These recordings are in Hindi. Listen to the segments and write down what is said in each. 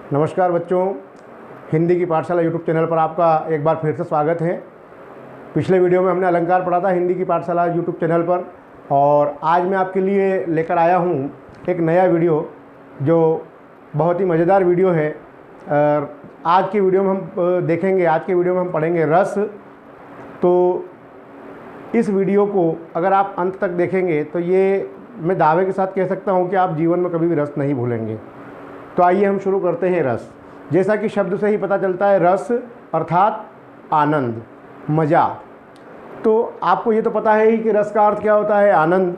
नमस्कार बच्चों, हिंदी की पाठशाला यूट्यूब चैनल पर आपका एक बार फिर से स्वागत है। पिछले वीडियो में हमने अलंकार पढ़ा था हिंदी की पाठशाला यूट्यूब चैनल पर, और आज मैं आपके लिए लेकर आया हूँ एक नया वीडियो जो बहुत ही मज़ेदार वीडियो है। आज के वीडियो में हम देखेंगे, आज के वीडियो में हम पढ़ेंगे रस। तो इस वीडियो को अगर आप अंत तक देखेंगे तो ये मैं दावे के साथ कह सकता हूँ कि आप जीवन में कभी भी रस नहीं भूलेंगे। तो आइए हम शुरू करते हैं। रस, जैसा कि शब्द से ही पता चलता है, रस अर्थात आनंद, मज़ा। तो आपको ये तो पता है ही कि रस का अर्थ क्या होता है, आनंद।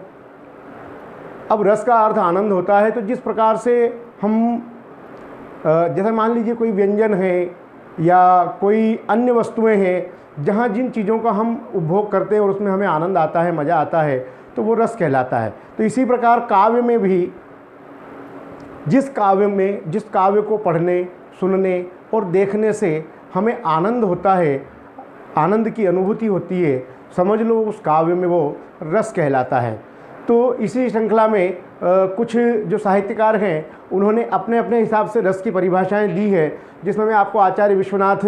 अब रस का अर्थ आनंद होता है, तो जिस प्रकार से हम जैसे मान लीजिए कोई व्यंजन है या कोई अन्य वस्तुएं हैं जहाँ जिन चीज़ों का हम उपभोग करते हैं और उसमें हमें आनंद आता है, मज़ा आता है, तो वो रस कहलाता है। तो इसी प्रकार काव्य में भी जिस काव्य को पढ़ने, सुनने और देखने से हमें आनंद होता है, आनंद की अनुभूति होती है, समझ लो उस काव्य में वो रस कहलाता है। तो इसी श्रृंखला में कुछ जो साहित्यकार हैं उन्होंने अपने अपने हिसाब से रस की परिभाषाएं दी है, जिसमें मैं आपको आचार्य विश्वनाथ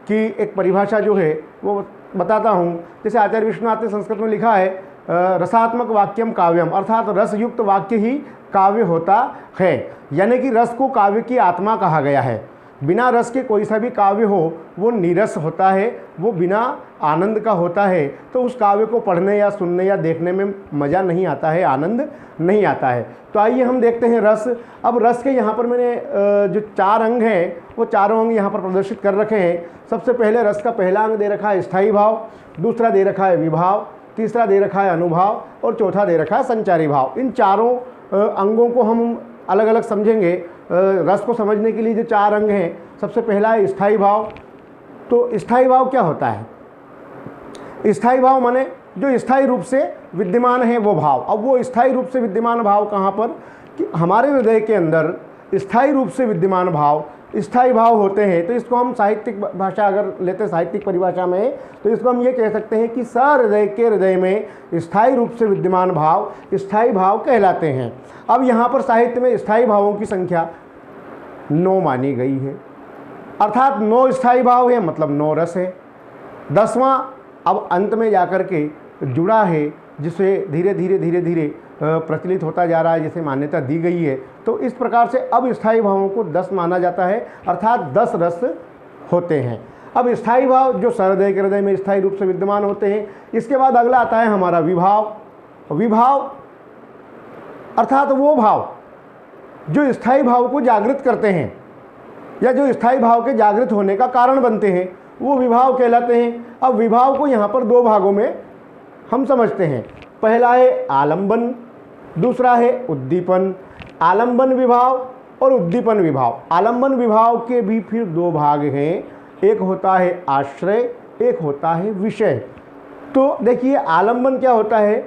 की एक परिभाषा जो है वो बताता हूँ। जैसे आचार्य विश्वनाथ ने संस्कृत में लिखा है, रसात्मक वाक्यम काव्यम, अर्थात रसयुक्त वाक्य ही काव्य होता है। यानी कि रस को काव्य की आत्मा कहा गया है। बिना रस के कोई सा भी काव्य हो वो नीरस होता है, वो बिना आनंद का होता है। तो उस काव्य को पढ़ने या सुनने या देखने में मज़ा नहीं आता है, आनंद नहीं आता है। तो आइए हम देखते हैं रस। अब रस के यहाँ पर मैंने जो 4 अंग हैं वो चारों अंग यहाँ पर प्रदर्शित कर रखे हैं। सबसे पहले रस का पहला अंग दे रखा है स्थायी भाव, दूसरा दे रखा है विभाव, तीसरा दे रखा है अनुभाव और चौथा दे रखा है संचारी भाव। इन चारों अंगों को हम अलग अलग समझेंगे। रस को समझने के लिए जो 4 अंग हैं, सबसे पहला है स्थायी भाव। तो स्थायी भाव क्या होता है? स्थायी भाव माने जो स्थायी रूप से विद्यमान है वो भाव। अब वो स्थायी रूप से विद्यमान भाव कहाँ पर, कि हमारे हृदय के अंदर स्थायी रूप से विद्यमान भाव, स्थायी भाव होते हैं। तो इसको हम साहित्यिक भाषा अगर लेते हैं, साहित्यिक परिभाषा में, तो इसको हम ये कह सकते हैं कि सहृदय के हृदय में स्थायी रूप से विद्यमान भाव स्थायी भाव कहलाते हैं। अब यहाँ पर साहित्य में स्थायी भावों की संख्या 9 मानी गई है, अर्थात 9 स्थायी भाव है, मतलब 9 रस है। 10वां अब अंत में जाकर के जुड़ा है, जिसे धीरे धीरे प्रचलित होता जा रहा है, जिसे मान्यता दी गई है। तो इस प्रकार से अब स्थायी भावों को 10 माना जाता है, अर्थात 10 रस होते हैं। अब स्थायी भाव जो सहृदय के हृदय में स्थायी रूप से विद्यमान होते हैं। इसके बाद अगला आता है हमारा विभाव। विभाव अर्थात वो भाव जो स्थायी भाव को जागृत करते हैं या जो स्थायी भाव के जागृत होने का कारण बनते हैं, वो विभाव कहलाते हैं। अब विभाव को यहाँ पर 2 भागों में हम समझते हैं। पहला है आलंबन, दूसरा है उद्दीपन। आलंबन विभाव और उद्दीपन विभाव। आलंबन विभाव के भी फिर 2 भाग हैं, एक होता है आश्रय, एक होता है विषय। तो देखिए आलंबन क्या होता है,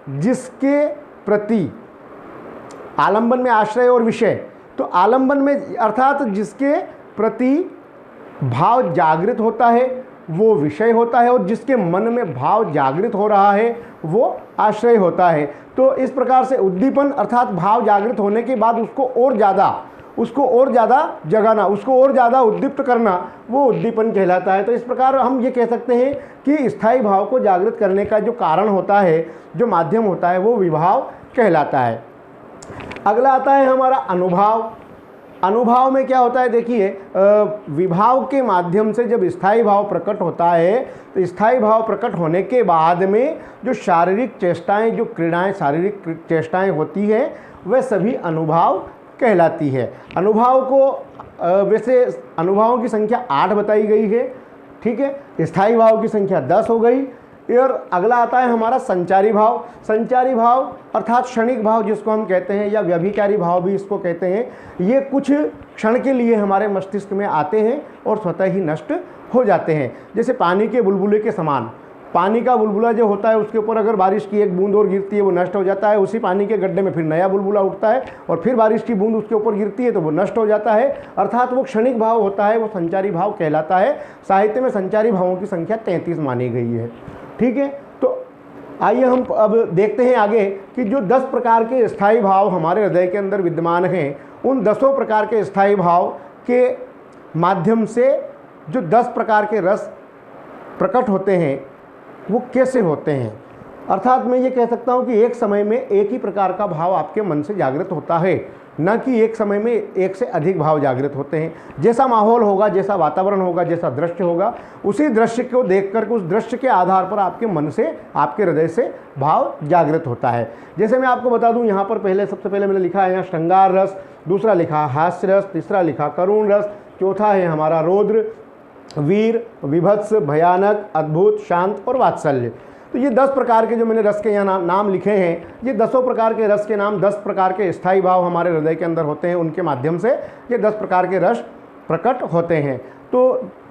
जिसके प्रति, आलंबन में आश्रय और विषय। तो आलंबन में अर्थात जिसके प्रति भाव जागृत होता है वो विषय होता है, और जिसके मन में भाव जागृत हो रहा है वो आश्रय होता है। तो इस प्रकार से उद्दीपन अर्थात भाव जागृत होने के बाद उसको और ज़्यादा जगाना, उसको और ज़्यादा उद्दीप्त करना, वो उद्दीपन कहलाता है। तो इस प्रकार हम ये कह सकते हैं कि स्थायी भाव को जागृत करने का जो कारण होता है, जो माध्यम होता है, वो विभाव कहलाता है। अगला आता है हमारा अनुभाव। अनुभाव में क्या होता है, देखिए विभाव के माध्यम से जब स्थायी भाव प्रकट होता है, तो स्थायी भाव प्रकट होने के बाद में जो शारीरिक चेष्टाएं, जो क्रीड़ाएं, शारीरिक चेष्टाएं होती हैं, वह सभी अनुभाव कहलाती है। अनुभाव को वैसे अनुभावों की संख्या 8 बताई गई है, ठीक है। स्थायी भाव की संख्या 10 हो गई। और अगला आता है हमारा संचारी भाव। संचारी भाव अर्थात क्षणिक भाव जिसको हम कहते हैं, या व्यभिचारी भाव भी इसको कहते हैं। ये कुछ क्षण के लिए हमारे मस्तिष्क में आते हैं और स्वतः ही नष्ट हो जाते हैं। जैसे पानी के बुलबुले के समान। पानी का बुलबुला जो होता है उसके ऊपर अगर बारिश की एक बूंद और गिरती है वो नष्ट हो जाता है। उसी पानी के गड्ढे में फिर नया बुलबुला उठता है और फिर बारिश की बूंद उसके ऊपर गिरती है तो वो नष्ट हो जाता है। अर्थात वो क्षणिक भाव होता है, वो संचारी भाव कहलाता है। साहित्य में संचारी भावों की संख्या 33 मानी गई है, ठीक है। तो आइए हम अब देखते हैं आगे कि जो 10 प्रकार के स्थायी भाव हमारे हृदय के अंदर विद्यमान हैं उन 10 प्रकार के स्थायी भाव के माध्यम से जो 10 प्रकार के रस प्रकट होते हैं वो कैसे होते हैं। अर्थात मैं ये कह सकता हूँ कि एक समय में एक ही प्रकार का भाव आपके मन से जागृत होता है, न कि एक समय में एक से अधिक भाव जागृत होते हैं। जैसा माहौल होगा, जैसा वातावरण होगा, जैसा दृश्य होगा, उसी दृश्य को देख कर उस दृश्य के आधार पर आपके मन से, आपके हृदय से भाव जागृत होता है। जैसे मैं आपको बता दूं, यहाँ पर सबसे पहले मैंने लिखा है यहाँ श्रृंगार रस, दूसरा लिखा हास्य रस, तीसरा लिखा करुण रस, चौथा है हमारा रौद्र, वीर, विभत्स, भयानक, अद्भुत, शांत और वात्सल्य। तो ये 10 प्रकार के जो मैंने रस के यहाँ नाम लिखे हैं, ये 10 प्रकार के रस के नाम 10 प्रकार के स्थायी भाव हमारे हृदय के अंदर होते हैं, उनके माध्यम से ये 10 प्रकार के रस प्रकट होते हैं। तो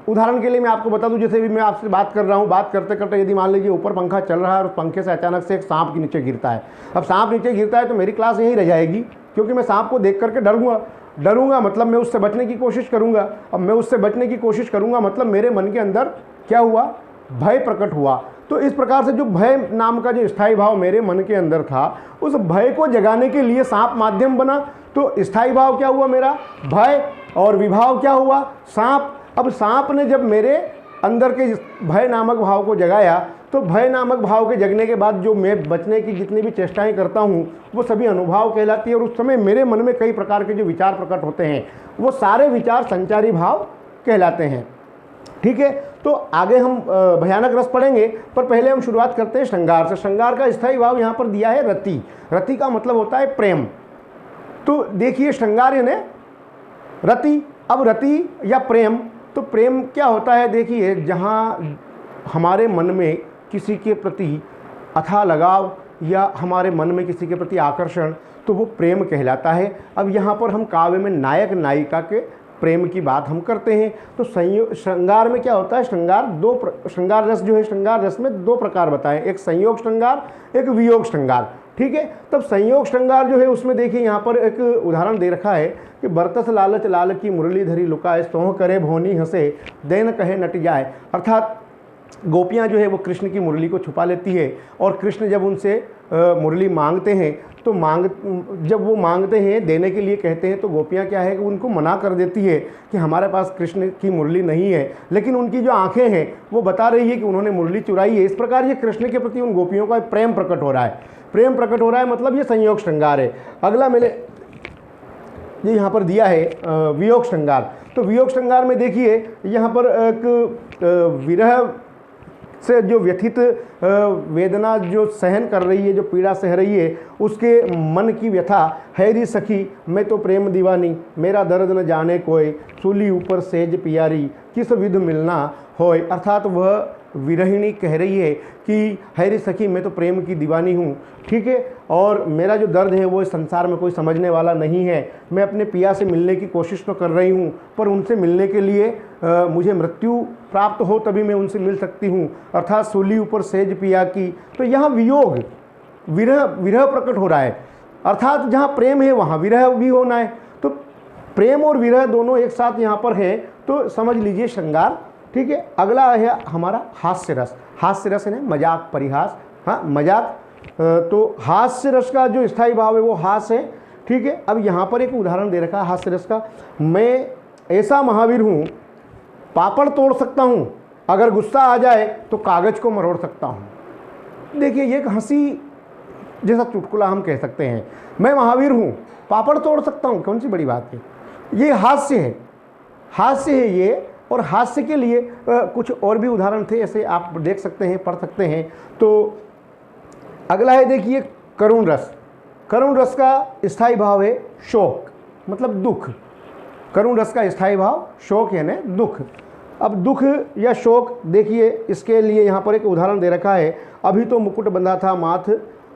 उदाहरण के लिए मैं आपको बता दूं, जैसे भी मैं आपसे बात कर रहा हूँ, बात करते करते यदि मान लीजिए ऊपर पंखा चल रहा है और पंखे से अचानक से एक सांप के नीचे गिरता है। अब सांप नीचे गिरता है तो मेरी क्लास यहीं रह जाएगी, क्योंकि मैं सांप को देख करके डरूंगा मतलब मैं उससे बचने की कोशिश करूंगा। अब मैं उससे बचने की कोशिश करूंगा मतलब मेरे मन के अंदर क्या हुआ, भय प्रकट हुआ। तो इस प्रकार से जो भय नाम का जो स्थायी भाव मेरे मन के अंदर था, उस भय को जगाने के लिए सांप माध्यम बना। तो स्थायी भाव क्या हुआ मेरा, भय, और विभाव क्या हुआ, सांप। अब सांप ने जब मेरे अंदर के भय नामक भाव को जगाया, तो भय नामक भाव के जगने के बाद जो मैं बचने की जितनी भी चेष्टाएं करता हूँ वो सभी अनुभाव कहलाती है। और उस समय मेरे मन में कई प्रकार के जो विचार प्रकट होते हैं, वो सारे विचार संचारी भाव कहलाते हैं। ठीक है, तो आगे हम भयानक रस पढ़ेंगे, पर पहले हम शुरुआत करते हैं श्रृंगार से। श्रृंगार का स्थायी भाव यहाँ पर दिया है रति। रति का मतलब होता है प्रेम। तो देखिए श्रृंगार यानी रति। अब रति या प्रेम, तो प्रेम क्या होता है, देखिए जहाँ हमारे मन में किसी के प्रति अथाह लगाव या हमारे मन में किसी के प्रति आकर्षण, तो वो प्रेम कहलाता है। अब यहाँ पर हम काव्य में नायक नायिका के प्रेम की बात हम करते हैं। तो श्रृंगार में क्या होता है, श्रृंगार रस जो है, श्रृंगार रस में 2 प्रकार बताएं, एक संयोग श्रृंगार, एक वियोग श्रृंगार। ठीक है, तब संयोग श्रृंगार जो है उसमें देखिए यहाँ पर एक उदाहरण दे रखा है कि बरतस लालच लाल की मुरली धरी लुकाए, सोह करे भोनी हंसे, देन कहे नट जाए। अर्थात गोपियाँ जो है वो कृष्ण की मुरली को छुपा लेती है, और कृष्ण जब उनसे मुरली मांगते हैं तो जब वो मांगते हैं, देने के लिए कहते हैं, तो गोपियाँ क्या है कि उनको मना कर देती है कि हमारे पास कृष्ण की मुरली नहीं है। लेकिन उनकी जो आंखें हैं वो बता रही है कि उन्होंने मुरली चुराई है। इस प्रकार ये कृष्ण के प्रति उन गोपियों का प्रेम प्रकट हो रहा है। प्रेम प्रकट हो रहा है मतलब ये संयोग श्रृंगार है। अगला मैंने ये यहाँ पर दिया है वियोग श्रृंगार। तो वियोग श्रृंगार में देखिए यहाँ पर एक विरह से जो व्यथित वेदना जो सहन कर रही है, जो पीड़ा सह रही है, उसके मन की व्यथा है री सखी मैं तो प्रेम दीवानी, मेरा दर्द न जाने कोई, सूली ऊपर सेज पियारी, किस विध मिलना होय। अर्थात वह विरहिणी कह रही है कि हैरी सखी मैं तो प्रेम की दीवानी हूँ। ठीक है, और मेरा जो दर्द है वो इस संसार में कोई समझने वाला नहीं है। मैं अपने पिया से मिलने की कोशिश तो कर रही हूँ, पर उनसे मिलने के लिए मुझे मृत्यु प्राप्त हो तभी मैं उनसे मिल सकती हूँ। अर्थात सूली ऊपर सेज पिया की। तो यहाँ वियोग, विरह प्रकट हो रहा है। अर्थात जहाँ प्रेम है वहाँ विरह भी होना है। तो प्रेम और विरह दोनों एक साथ यहाँ पर है, तो समझ लीजिए श्रृंगार। ठीक है, अगला है हमारा हास्य रस। हास्य रस है मजाक, परिहास, हाँ मजाक। तो हास्य रस का जो स्थायी भाव है वो हास्य है। ठीक है, अब यहाँ पर एक उदाहरण दे रखा है हास्य रस का। मैं ऐसा महावीर हूँ, पापड़ तोड़ सकता हूँ, अगर गुस्सा आ जाए तो कागज़ को मरोड़ सकता हूँ। देखिए ये एक हंसी जैसा चुटकुला हम कह सकते हैं। मैं महावीर हूँ, पापड़ तोड़ सकता हूँ, कौन सी बड़ी बात है। ये हास्य है, हास्य है ये। और हास्य के लिए कुछ और भी उदाहरण थे, ऐसे आप देख सकते हैं, पढ़ सकते हैं। तो अगला है देखिए करुण रस। करुण रस का स्थायी भाव है शोक, मतलब दुख। करुण रस का स्थायी भाव शोक यानी दुख। अब दुख या शोक देखिए, इसके लिए यहाँ पर एक उदाहरण दे रखा है। अभी तो मुकुट बंधा था माथ,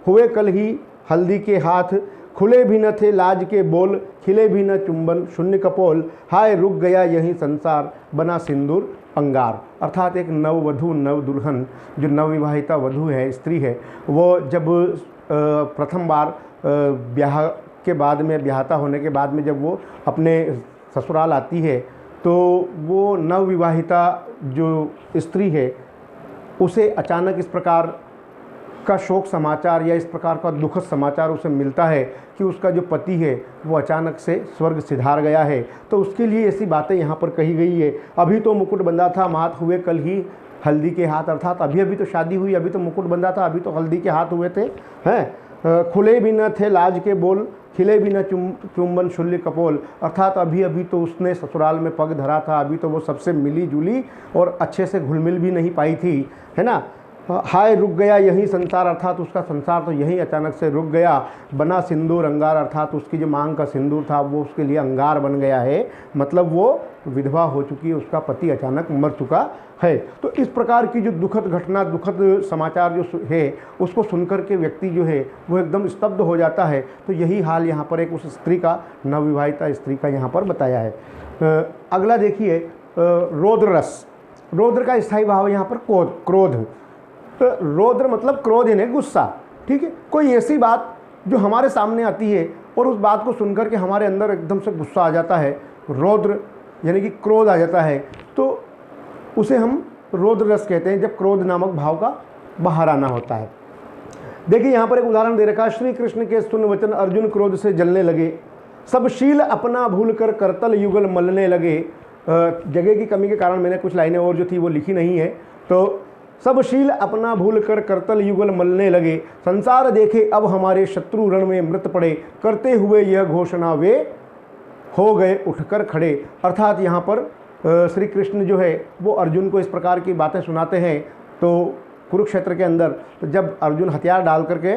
हुए कल ही हल्दी के हाथ, खुले भी न थे लाज के बोल, खिले भी न चुंबन शून्य कपोल, हाय रुक गया यही संसार, बना सिंदूर अंगार। अर्थात एक नववधू, नव दुल्हन, जो नवविवाहिता वधू है, स्त्री है, वो जब प्रथम बार ब्याह के बाद में, ब्याहता होने के बाद में जब वो अपने ससुराल आती है, तो वो नवविवाहिता जो स्त्री है उसे अचानक इस प्रकार का शोक समाचार या इस प्रकार का दुखद समाचार उसे मिलता है कि उसका जो पति है वो अचानक से स्वर्ग सिधार गया है, तो उसके लिए ऐसी बातें यहाँ पर कही गई है। अभी तो मुकुट बंधा था, मात हुए कल ही हल्दी के हाथ, अर्थात अभी तो शादी हुई, अभी तो मुकुट बंधा था, अभी तो हल्दी के हाथ हुए थे, हैं। खुले भी न थे लाज के बोल, खिले भी न चुंबन शूल्य कपोल, अर्थात अभी तो उसने ससुराल में पग धरा था, अभी तो वो सबसे मिली जुली और अच्छे से घुल मिल भी नहीं पाई थी, है ना। हाय रुक गया यही संसार, अर्थात उसका संसार तो यही अचानक से रुक गया। बना सिंदूर अंगार, अर्थात उसकी जो मांग का सिंदूर था वो उसके लिए अंगार बन गया है, मतलब वो विधवा हो चुकी है, उसका पति अचानक मर चुका है। तो इस प्रकार की जो दुखद घटना, दुखद समाचार जो है उसको सुनकर के व्यक्ति जो है वो एकदम स्तब्ध हो जाता है। तो यही हाल यहाँ पर एक उस स्त्री का, नवविवाहिता स्त्री का यहाँ पर बताया है। अगला देखिए रौद्र रस। रौद्र का स्थायी भाव यहाँ पर क्रोध। रौद्र मतलब क्रोध यानी गुस्सा, ठीक है। कोई ऐसी बात जो हमारे सामने आती है और उस बात को सुनकर के हमारे अंदर एकदम से गुस्सा आ जाता है, रौद्र यानी कि क्रोध आ जाता है, तो उसे हम रौद्र रस कहते हैं, जब क्रोध नामक भाव का बाहर आना होता है। देखिए यहाँ पर एक उदाहरण दे रखा है, श्री कृष्ण के सुन वचन अर्जुन क्रोध से जलने लगे, सब शील अपना भूल कर करतल युगल मलने लगे। जगह की कमी के कारण मैंने कुछ लाइनें और जो थी वो लिखी नहीं है। तो सब शील अपना भूल कर करतल युगल मलने लगे, संसार देखे अब हमारे शत्रु रण में मृत पड़े, करते हुए यह घोषणा वे हो गए उठकर खड़े। अर्थात यहाँ पर श्री कृष्ण जो है वो अर्जुन को इस प्रकार की बातें सुनाते हैं। तो कुरुक्षेत्र के अंदर तो जब अर्जुन हथियार डाल करके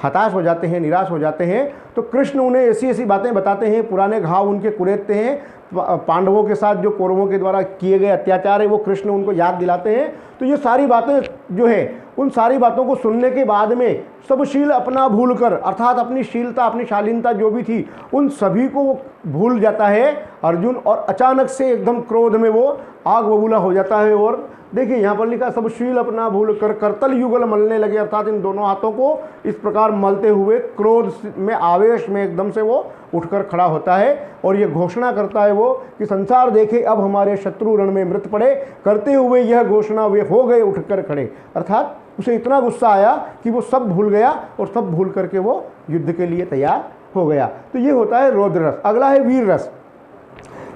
हताश हो जाते हैं, निराश हो जाते हैं, तो कृष्ण उन्हें ऐसी ऐसी बातें बताते हैं, पुराने घाव उनके कुरेदते हैं, पांडवों के साथ जो कौरवों के द्वारा किए गए अत्याचार है वो कृष्ण उनको याद दिलाते हैं। तो ये सारी बातें जो है उन सारी बातों को सुनने के बाद में सब शील अपना भूल कर, अर्थात अपनी शीलता, अपनी शालीनता जो भी थी उन सभी को वो भूल जाता है अर्जुन, और अचानक से एकदम क्रोध में वो आग बबूला हो जाता है। और देखिए यहाँ पर लिखा सब शील अपना भूल कर करतल युगल मलने लगे, अर्थात इन दोनों हाथों को इस प्रकार मलते हुए क्रोध में, आवेश में एकदम से वो उठकर खड़ा होता है और ये घोषणा करता है वो कि संसार देखे अब हमारे शत्रु रण में मृत पड़े, करते हुए यह घोषणा वे हो गए उठकर खड़े। अर्थात उसे इतना गुस्सा आया कि वो सब भूल गया और सब भूल करके वो युद्ध के लिए तैयार हो गया। तो ये होता है रौद्र रस। अगला है वीर रस।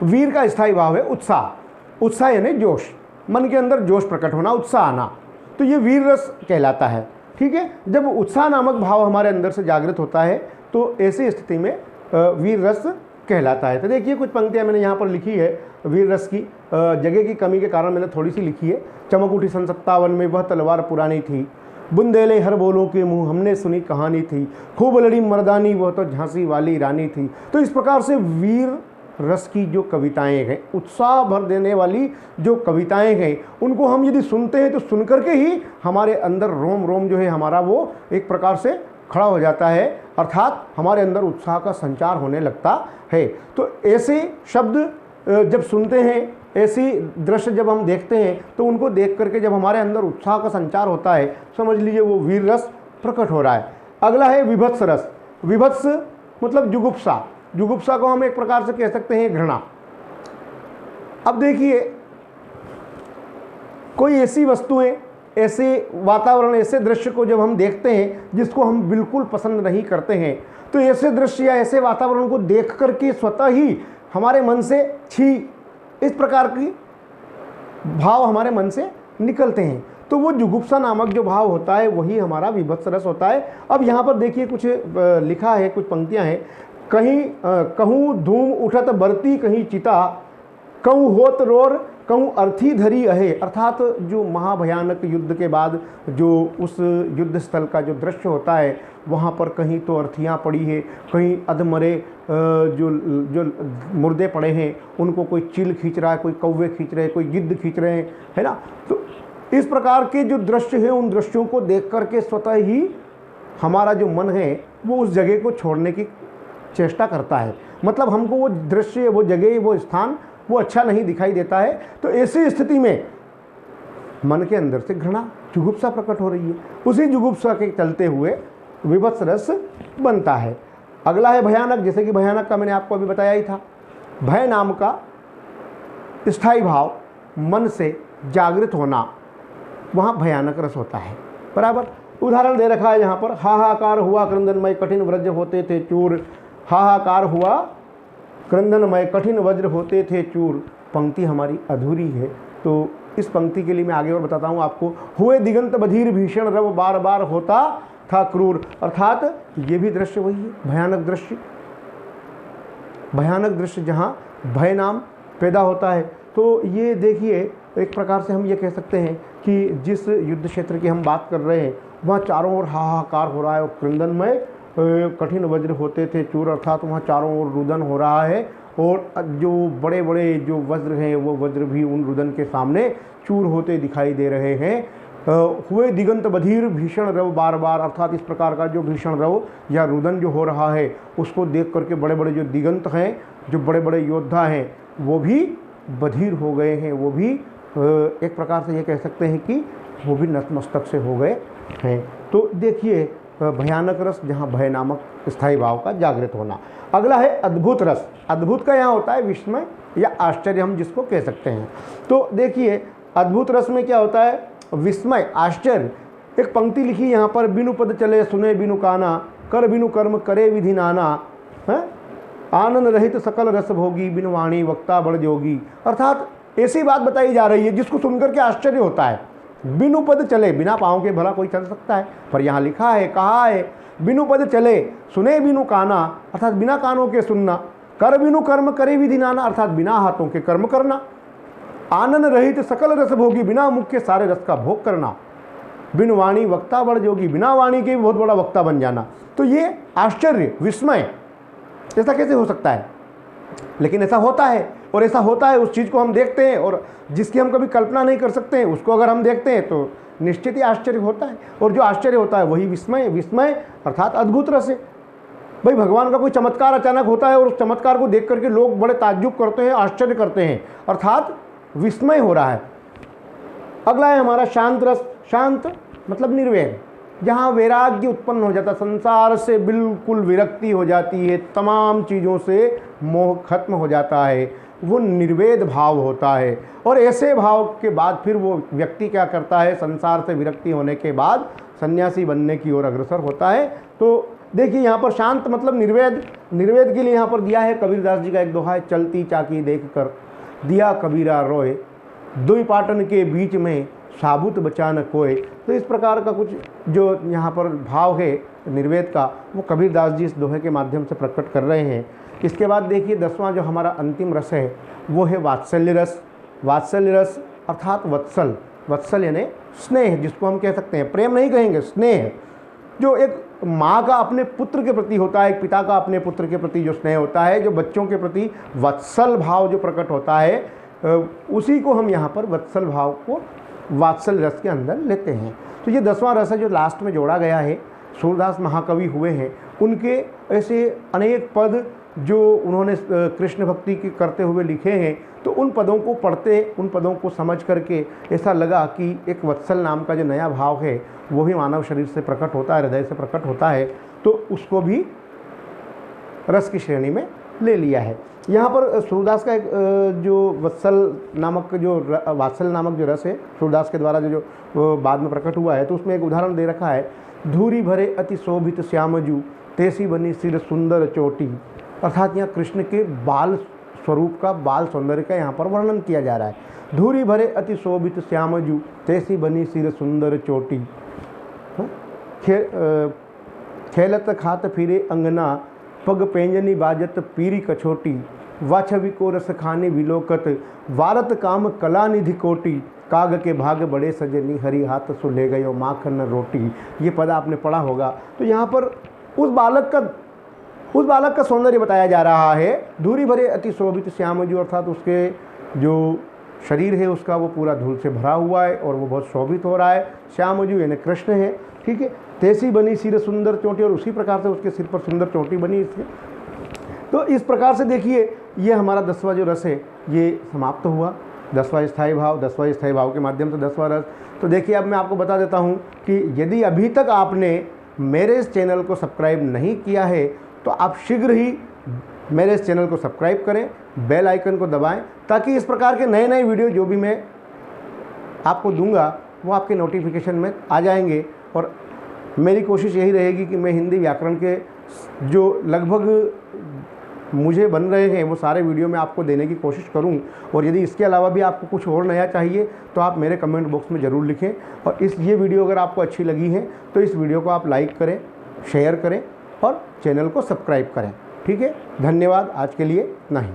वीर का स्थायी भाव है उत्साह। उत्साह यानी जोश, मन के अंदर जोश प्रकट होना, उत्साह आना, तो ये वीर रस कहलाता है, ठीक है। जब उत्साह नामक भाव हमारे अंदर से जागृत होता है तो ऐसी स्थिति में वीर रस कहलाता है। तो देखिए कुछ पंक्तियाँ मैंने यहाँ पर लिखी है वीर रस की, जगह की कमी के कारण मैंने थोड़ी सी लिखी है। चमक उठी सन 57 में वह तलवार पुरानी थी, बुंदेले हर बोलों के मुँह हमने सुनी कहानी थी, खूब लड़ी मर्दानी वह तो झांसी वाली रानी थी। तो इस प्रकार से वीर रस की जो कविताएं हैं, उत्साह भर देने वाली जो कविताएं हैं, उनको हम यदि सुनते हैं तो सुन करके ही हमारे अंदर रोम रोम जो है हमारा वो एक प्रकार से खड़ा हो जाता है, अर्थात हमारे अंदर उत्साह का संचार होने लगता है। तो ऐसे शब्द जब सुनते हैं, ऐसी दृश्य जब हम देखते हैं, तो उनको देख करके जब हमारे अंदर उत्साह का संचार होता है, समझ लीजिए वो वीर रस प्रकट हो रहा है। अगला है विभत्स रस। विभत्स मतलब जुगुप्सा। जुगुप्सा को हम एक प्रकार से कह सकते हैं घृणा। अब देखिए कोई ऐसी वस्तुएं, ऐसे वातावरण, ऐसे दृश्य को जब हम देखते हैं जिसको हम बिल्कुल पसंद नहीं करते हैं, तो ऐसे दृश्य या ऐसे वातावरण को देख करके स्वतः ही हमारे मन से छी, इस प्रकार की भाव हमारे मन से निकलते हैं। तो वो जुगुप्सा नामक जो भाव होता है वही हमारा विभत्स रस होता है। अब यहाँ पर देखिए कुछ लिखा है, कुछ पंक्तियाँ हैं। कहीं कहूँ धूम उठत बरती कहीं चिता, कहूँ होत रोर कहूँ अर्थी धरी अहे। अर्थात जो महाभयानक युद्ध के बाद जो उस युद्ध स्थल का जो दृश्य होता है, वहाँ पर कहीं तो अर्थियाँ पड़ी है, कहीं अधमरे जो मुर्दे पड़े हैं उनको कोई चील खींच रहा है, कोई कौवे खींच रहे हैं, कोई गिद्ध खींच रहे हैं, है ना। तो इस प्रकार के जो दृश्य हैं, उन दृश्यों को देख करके स्वतः ही हमारा जो मन है वो उस जगह को छोड़ने की चेष्टा करता है। मतलब हमको वो दृश्य, वो जगह, वो स्थान वो अच्छा नहीं दिखाई देता है। तो ऐसी स्थिति में मन के अंदर से घृणा, जुगुप्सा प्रकट हो रही है। उसी जुगुप्सा के चलते हुए विभत्स रस बनता है। अगला है भयानक। जैसे कि भयानक का मैंने आपको अभी बताया ही था। भय नाम का स्थायी भाव, मन से जागृत होना, वहाँ भयानक रस होता है, बराबर। उदाहरण दे रखा है यहाँ पर, हाहाकार हुआ क्रंदनमय कठिन वज्र होते थे चूर। हाहाकार हुआ क्रंदनमय कठिन वज्र होते थे चूर। पंक्ति हमारी अधूरी है, तो इस पंक्ति के लिए मैं आगे और बताता हूँ आपको। हुए दिगंत बधिर भीषण रव बार बार होता था क्रूर। अर्थात ये भी दृश्य वही है, भयानक दृश्य, भयानक दृश्य जहाँ भय नाम पैदा होता है। तो ये देखिए, एक प्रकार से हम ये कह सकते हैं कि जिस युद्ध क्षेत्र की हम बात कर रहे हैं वहाँ चारों ओर हाहाकार हो रहा है और क्रंदनमय कठिन वज्र होते थे चूर, अर्थात वहाँ चारों ओर रुदन हो रहा है और जो बड़े बड़े जो वज्र हैं वो वज्र भी उन रुदन के सामने चूर होते दिखाई दे रहे हैं। हुए दिगंत बधिर भीषण रव बार बार, अर्थात इस प्रकार का जो भीषण रव या रुदन जो हो रहा है उसको देख करके बड़े बड़े जो दिगंत हैं, जो बड़े बड़े योद्धा हैं, वो भी बधिर हो गए हैं, वो भी एक प्रकार से ये कह सकते हैं कि वो भी नतमस्तक से हो गए हैं। तो देखिए, भयानक रस जहाँ भय नामक स्थायी भाव का जागृत होना। अगला है अद्भुत रस। अद्भुत का यहाँ होता है विस्मय या आश्चर्य, हम जिसको कह सकते हैं। तो देखिए, अद्भुत रस में क्या होता है, विस्मय, आश्चर्य। एक पंक्ति लिखी यहाँ पर, बिनु पद चले सुने बिनु काना, कर बिनु कर्म करे विधि नाना, है आनंद रहित सकल रस भोगी, बिनु वाणी वक्ता बड़ जोगी। अर्थात ऐसी बात बताई जा रही है जिसको सुनकर के आश्चर्य होता है। बिनु पद चले, बिना पाँव के भला कोई चल सकता है, पर यहाँ लिखा है, कहा है, बिनु पद चले सुने बिनु काना, अर्थात बिना कानों के सुनना, कर बिनु कर्म करे विधि नाना, अर्थात बिना हाथों के कर्म करना, आनंद रहित सकल रस भोगी, बिना मुख के सारे रस का भोग करना, बिनु वाणी वक्ता बड़ जोगी, बिना वाणी के भी बहुत बड़ा वक्ता बन जाना। तो ये आश्चर्य, विस्मय, ऐसा कैसे हो सकता है? लेकिन ऐसा होता है, और ऐसा होता है, उस चीज़ को हम देखते हैं और जिसकी हम कभी कल्पना नहीं कर सकते हैं उसको अगर हम देखते हैं तो निश्चित ही आश्चर्य होता है। और जो आश्चर्य होता है वही विस्मय, विस्मय अर्थात अद्भुत रस है। भाई, भगवान का कोई चमत्कार अचानक होता है और उस चमत्कार को देख करके लोग बड़े ताज्जुब करते हैं, आश्चर्य करते हैं, अर्थात विस्मय हो रहा है। अगला है हमारा शांत रस। शांत मतलब निर्वैर, जहाँ वैराग्य उत्पन्न हो जाता, संसार से बिल्कुल विरक्ति हो जाती है, तमाम चीज़ों से मोह खत्म हो जाता है, वो निर्वेद भाव होता है। और ऐसे भाव के बाद फिर वो व्यक्ति क्या करता है, संसार से विरक्ति होने के बाद सन्यासी बनने की ओर अग्रसर होता है। तो देखिए, यहाँ पर शांत मतलब निर्वेद। निर्वेद के लिए यहाँ पर दिया है कबीरदास जी का एक दोहा है, चलती चाकी देख कर दिया कबीरा रोए, दुई पाटन के बीच में साबुत बचा न कोय। तो इस प्रकार का कुछ जो यहाँ पर भाव है निर्वेद का, वो कबीरदास जी इस दोहे के माध्यम से प्रकट कर रहे हैं। इसके बाद देखिए, 10वां जो हमारा अंतिम रस है वो है वात्सल्य रस। वात्सल्य रस अर्थात वत्सल, वत्सल यानी स्नेह, जिसको हम कह सकते हैं, प्रेम नहीं कहेंगे, स्नेह, जो एक माँ का अपने पुत्र के प्रति होता है, एक पिता का अपने पुत्र के प्रति जो स्नेह होता है, जो बच्चों के प्रति वत्सल भाव जो प्रकट होता है, उसी को हम यहाँ पर वत्सल भाव को वात्सल्य रस के अंदर लेते हैं। तो ये 10वां रस है जो लास्ट में जोड़ा गया है। सूरदास महाकवि हुए हैं, उनके ऐसे अनेक पद जो उन्होंने कृष्ण भक्ति की करते हुए लिखे हैं, तो उन पदों को पढ़ते, उन पदों को समझ करके ऐसा लगा कि एक वत्सल नाम का जो नया भाव है वो भी मानव शरीर से प्रकट होता है, हृदय से प्रकट होता है, तो उसको भी रस की श्रेणी में ले लिया है। यहाँ पर सूरदास का एक जो वत्सल नामक जो वात्सल नामक जो रस है सूरदास के द्वारा जो बाद में प्रकट हुआ है, तो उसमें एक उदाहरण दे रखा है, धूरी भरे अति शोभित श्यामजू, तेसी बनी सिर सुंदर चोटी। अर्थात यहाँ कृष्ण के बाल स्वरूप का, बाल सौंदर्य का यहाँ पर वर्णन किया जा रहा है। धूरी भरे अति शोभित श्यामजू, तेसी बनी सिर सुंदर चोटी। खेलत खात फिरे अंगना, पग पेंजनी बाजत पीरी कछोटी। वाछवि को रस खाने विलोकत, वारत काम कला निधि कोटी। काग के भाग बड़े सजनी, हरि हाथ सु ले गयो माखन रोटी। ये पद आपने पढ़ा होगा। तो यहाँ पर उस बालक का सौंदर्य बताया जा रहा है। धूरी भरे अति शोभित श्यामजू, अर्थात उसके जो शरीर है उसका वो पूरा धूल से भरा हुआ है और वो बहुत शोभित हो रहा है। श्यामजू यानी कृष्ण है, ठीक है। तेसी बनी सिर सुंदर चोटी, और उसी प्रकार से उसके सिर पर सुंदर चोटी बनी इसके। तो इस प्रकार से देखिए, ये हमारा 10वां जो रस है ये समाप्त हुआ। 10वां स्थायी भाव, 10वां स्थायी भाव के माध्यम से 10वां रस। तो देखिए, अब मैं आपको बता देता हूँ कि यदि अभी तक आपने मेरे इस चैनल को सब्सक्राइब नहीं किया है तो आप शीघ्र ही मेरे इस चैनल को सब्सक्राइब करें, बेल आइकन को दबाएं, ताकि इस प्रकार के नए नए वीडियो जो भी मैं आपको दूंगा वो आपके नोटिफिकेशन में आ जाएंगे। और मेरी कोशिश यही रहेगी कि मैं हिंदी व्याकरण के जो लगभग मुझे बन रहे हैं वो सारे वीडियो में आपको देने की कोशिश करूं। और यदि इसके अलावा भी आपको कुछ और नया चाहिए तो आप मेरे कमेंट बॉक्स में ज़रूर लिखें। और ये वीडियो अगर आपको अच्छी लगी है तो इस वीडियो को आप लाइक करें, शेयर करें और चैनल को सब्सक्राइब करें। ठीक है, धन्यवाद। आज के लिए नहीं।